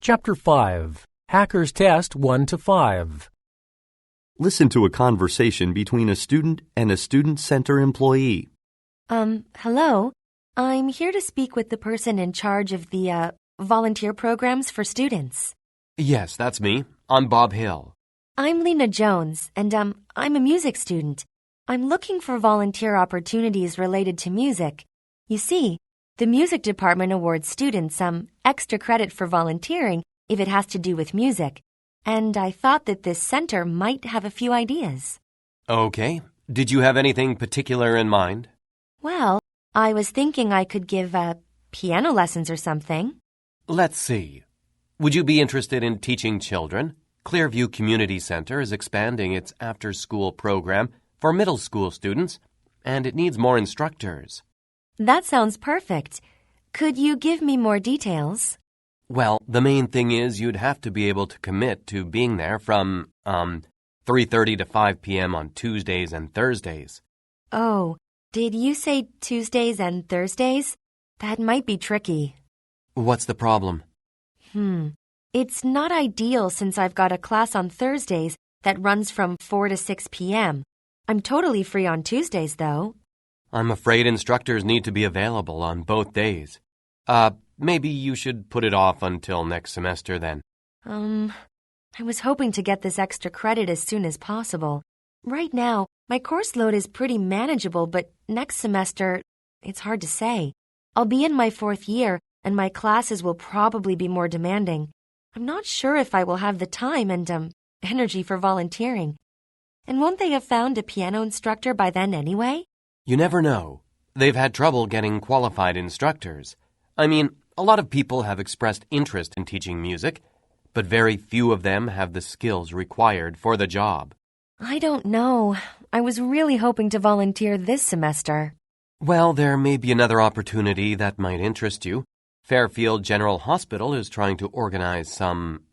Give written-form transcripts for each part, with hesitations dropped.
Chapter 5, Hackers Test 1 to 5. Listen to a conversation between a student and a student center employee. Hello. I'm here to speak with the person in charge of the, volunteer programs for students. Yes, that's me. I'm Bob Hill. I'm Lena Jones, and, I'm a music student. I'm looking for volunteer opportunities related to music. You see, the music department awards students some extra credit for volunteering if it has to do with music, and I thought that this center might have a few ideas. Okay. Did you have anything particular in mind? Well, I was thinking I could give, piano lessons or something. Let's see. Would you be interested in teaching children? Clearview Community Center is expanding its after-school program for middle school students, and it needs more instructors. That sounds perfect. Could you give me more details? Well, the main thing is you'd have to be able to commit to being there from, 3:30 to 5 p.m. on Tuesdays and Thursdays. Oh, did you say Tuesdays and Thursdays? That might be tricky. What's the problem? It's not ideal since I've got a class on Thursdays that runs from 4 to 6 p.m. I'm totally free on Tuesdays, though. I'm afraid instructors need to be available on both days. Maybe you should put it off until next semester then. I was hoping to get this extra credit as soon as possible. Right now, my course load is pretty manageable, but next semester, it's hard to say. I'll be in my 4th year, and my classes will probably be more demanding. I'm not sure if I will have the time and, energy for volunteering. And won't they have found a piano instructor by then anyway? You never know. They've had trouble getting qualified instructors. I mean, a lot of people have expressed interest in teaching music, but very few of them have the skills required for the job. I don't know. I was really hoping to volunteer this semester. Well, there may be another opportunity that might interest you. Fairfield General Hospital is trying to organize some,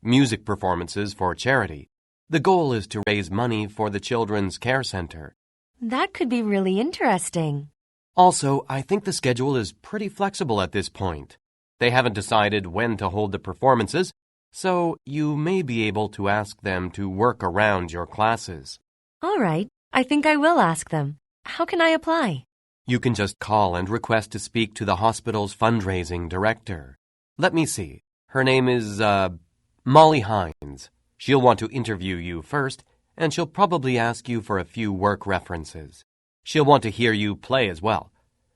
music performances for charity. The goal is to raise money for the Children's Care Center. That could be really interesting. Also, I think the schedule is pretty flexible at this point. They haven't decided when to hold the performances, so you may be able to ask them to work around your classes. All right, I think I will ask them. How can I apply? You can just call and request to speak to the hospital's fundraising director. Let me see. Her name is, Molly Hines. She'll want to interview you first, and she'll probably ask you for a few work references. She'll want to hear you play as well.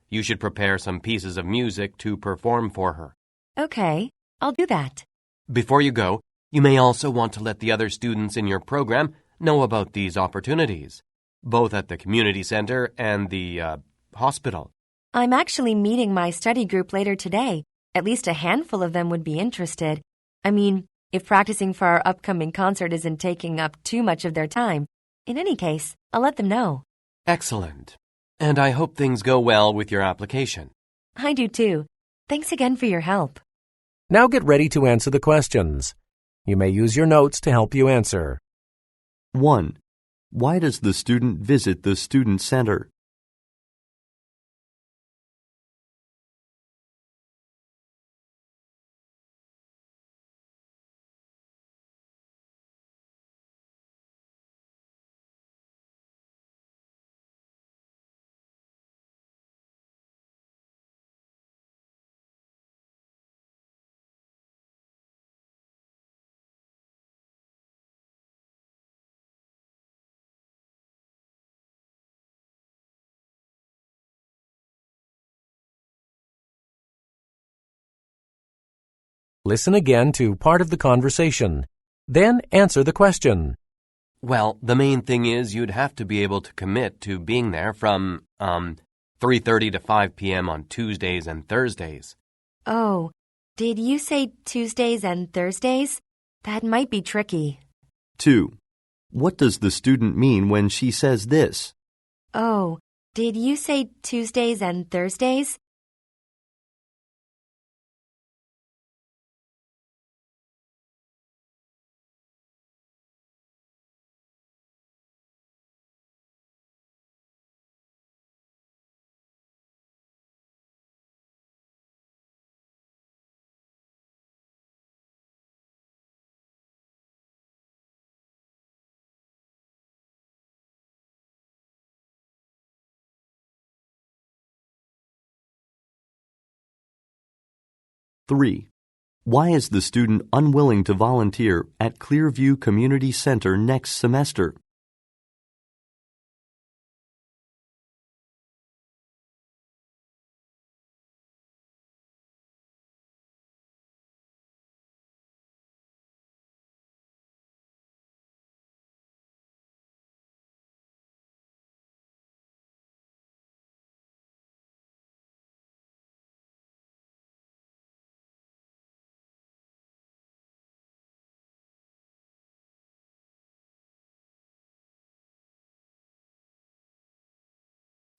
You should prepare some pieces of music to perform for her. Okay, I'll do that. Before you go, you may also want to let the other students in your program know about these opportunities, both at the community center and the, hospital. I'm actually meeting my study group later today. At least a handful of them would be interested. I mean, if practicing for our upcoming concert isn't taking up too much of their time. In any case, I'll let them know. Excellent. And I hope things go well with your application. I do too. Thanks again for your help. Now get ready to answer the questions. You may use your notes to help you answer. 1. Why does the student visit the student center? Listen again to part of the conversation. Then answer the question. Well, the main thing is you'd have to be able to commit to being there from, 3:30 to 5 p.m. on Tuesdays and Thursdays. Oh, did you say Tuesdays and Thursdays? That might be tricky. 2. What does the student mean when she says this? Oh, did you say Tuesdays and Thursdays? 3. Why is the student unwilling to volunteer at Clearview Community Center next semester?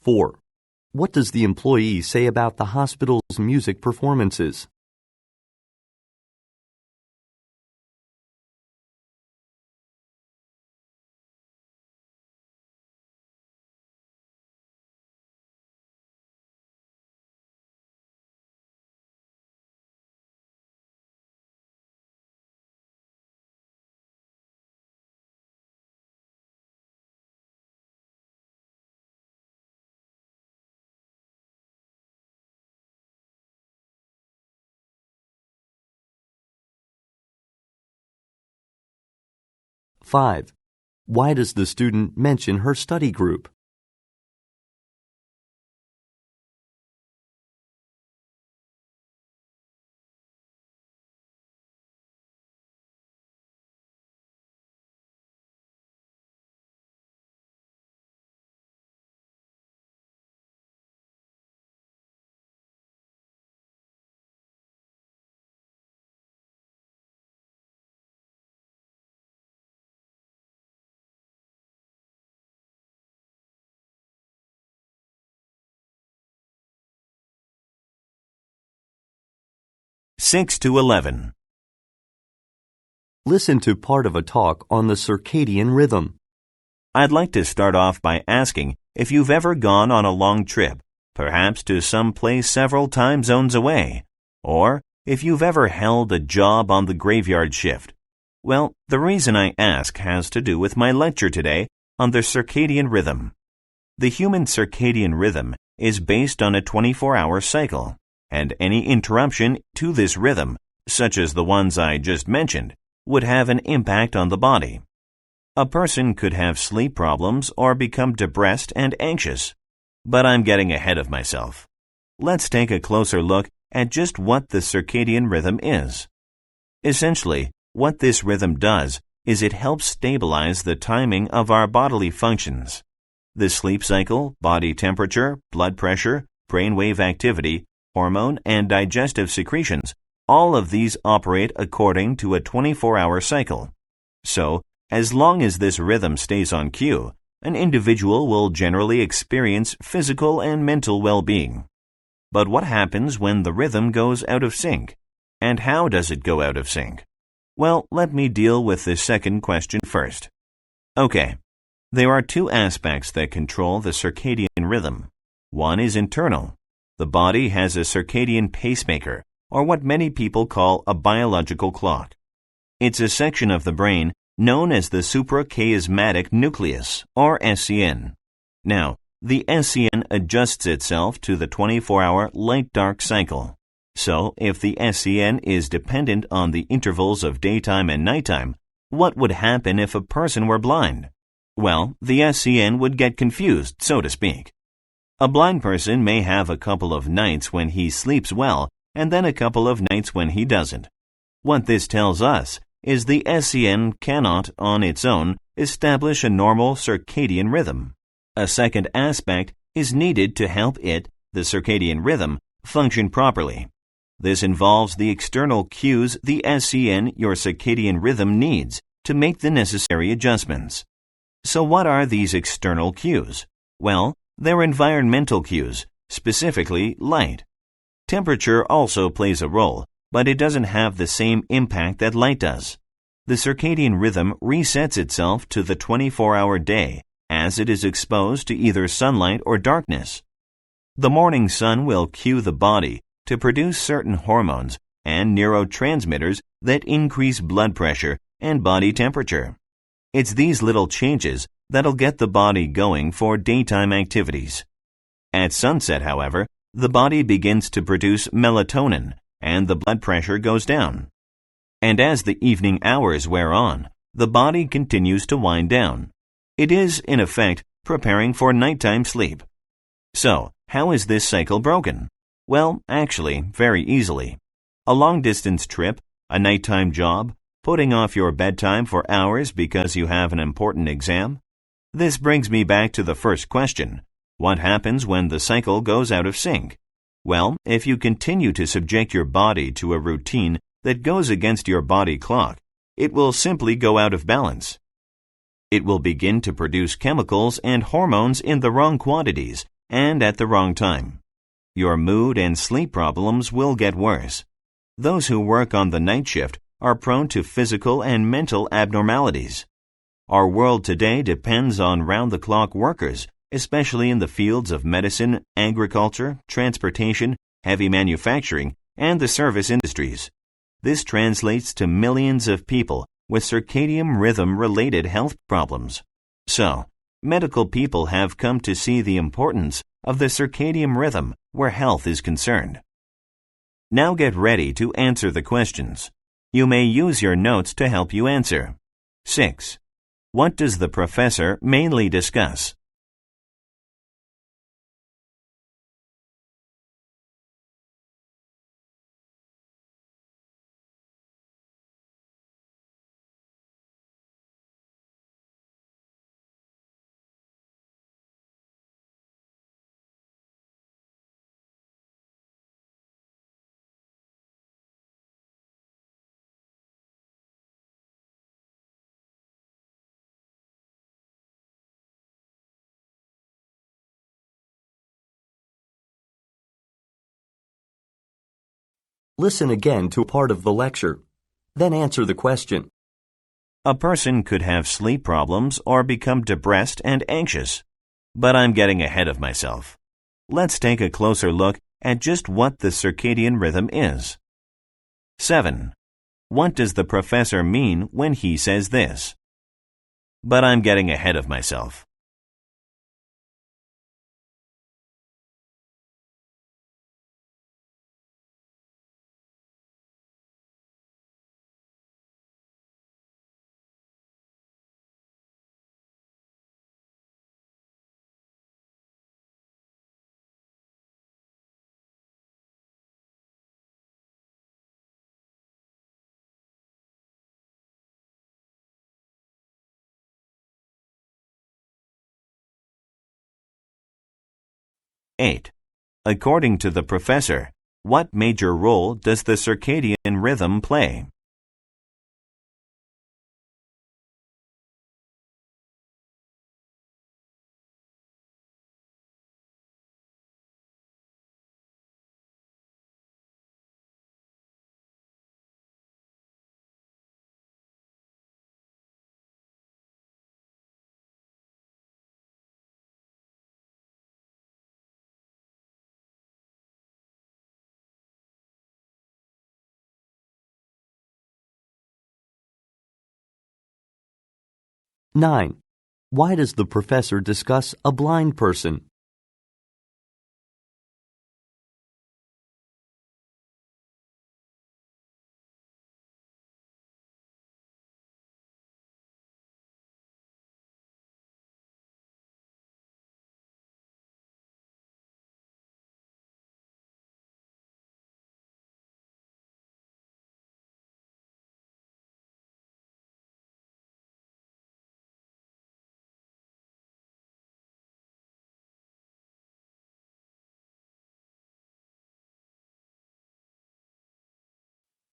Four. What does the employee say about the hospital's music performances? Five. Why does the student mention her study group? Six to 11. Listen to part of a talk on the circadian rhythm. I'd like to start off by asking if you've ever gone on a long trip, perhaps to some place several time zones away, or if you've ever held a job on the graveyard shift. Well, the reason I ask has to do with my lecture today on the circadian rhythm. The human circadian rhythm is based on a 24-hour cycle, and any interruption to this rhythm, such as the ones I just mentioned, would have an impact on the body. A person could have sleep problems or become depressed and anxious. But I'm getting ahead of myself. Let's take a closer look at just what the circadian rhythm is. Essentially, what this rhythm does is it helps stabilize the timing of our bodily functions. The sleep cycle, body temperature, blood pressure, brainwave activity, hormone and digestive secretions, all of these operate according to a 24-hour cycle. So, as long as this rhythm stays on cue, an individual will generally experience physical and mental well-being. But what happens when the rhythm goes out of sync? And how does it go out of sync? Well, let me deal with the second question first. Okay, there are two aspects that control the circadian rhythm. One is internal. The body has a circadian pacemaker, or what many people call a biological clock. It's a section of the brain known as the suprachiasmatic nucleus, or SCN. Now, the SCN adjusts itself to the 24-hour light-dark cycle. So, if the SCN is dependent on the intervals of daytime and nighttime, what would happen if a person were blind? Well, the SCN would get confused, so to speak. A blind person may have a couple of nights when he sleeps well and then a couple of nights when he doesn't. What this tells us is the SCN cannot, on its own, establish a normal circadian rhythm. A second aspect is needed to help it, the circadian rhythm, function properly. This involves the external cues the SCN, your circadian rhythm, needs to make the necessary adjustments. So what are these external cues? Well, they're environmental cues, specifically light. Temperature also plays a role, but it doesn't have the same impact that light does. The circadian rhythm resets itself to the 24-hour day as it is exposed to either sunlight or darkness. The morning sun will cue the body to produce certain hormones and neurotransmitters that increase blood pressure and body temperature. It's these little changes that'll get the body going for daytime activities. At sunset, however, the body begins to produce melatonin, and the blood pressure goes down. And as the evening hours wear on, the body continues to wind down. It is, in effect, preparing for nighttime sleep. So, how is this cycle broken? Well, actually, very easily. A long-distance trip, a nighttime job, putting off your bedtime for hours because you have an important exam. This brings me back to the first question. What happens when the cycle goes out of sync? Well, if you continue to subject your body to a routine that goes against your body clock, it will simply go out of balance. It will begin to produce chemicals and hormones in the wrong quantities and at the wrong time. Your mood and sleep problems will get worse. Those who work on the night shift are prone to physical and mental abnormalities. Our world today depends on round-the-clock workers, especially in the fields of medicine, agriculture, transportation, heavy manufacturing, and the service industries. This translates to millions of people with circadian rhythm-related health problems. So, medical people have come to see the importance of the circadian rhythm where health is concerned. Now get ready to answer the questions. You may use your notes to help you answer. 6. What does the professor mainly discuss? Listen again to part of the lecture. Then answer the question. A person could have sleep problems or become depressed and anxious. But I'm getting ahead of myself. Let's take a closer look at just what the circadian rhythm is. 7. What does the professor mean when he says this? But I'm getting ahead of myself. Eight. According to the professor, what major role does the circadian rhythm play? Nine. Why does the professor discuss a blind person?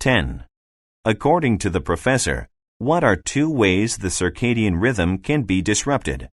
Ten. According to the professor, what are two ways the circadian rhythm can be disrupted?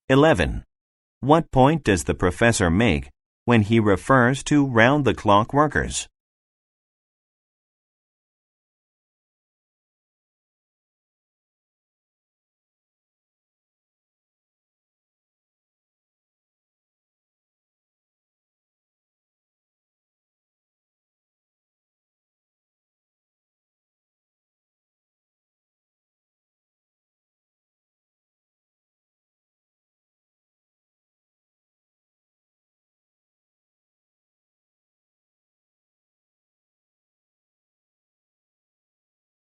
(11) What point does the professor make when he refers to round-the-clock workers.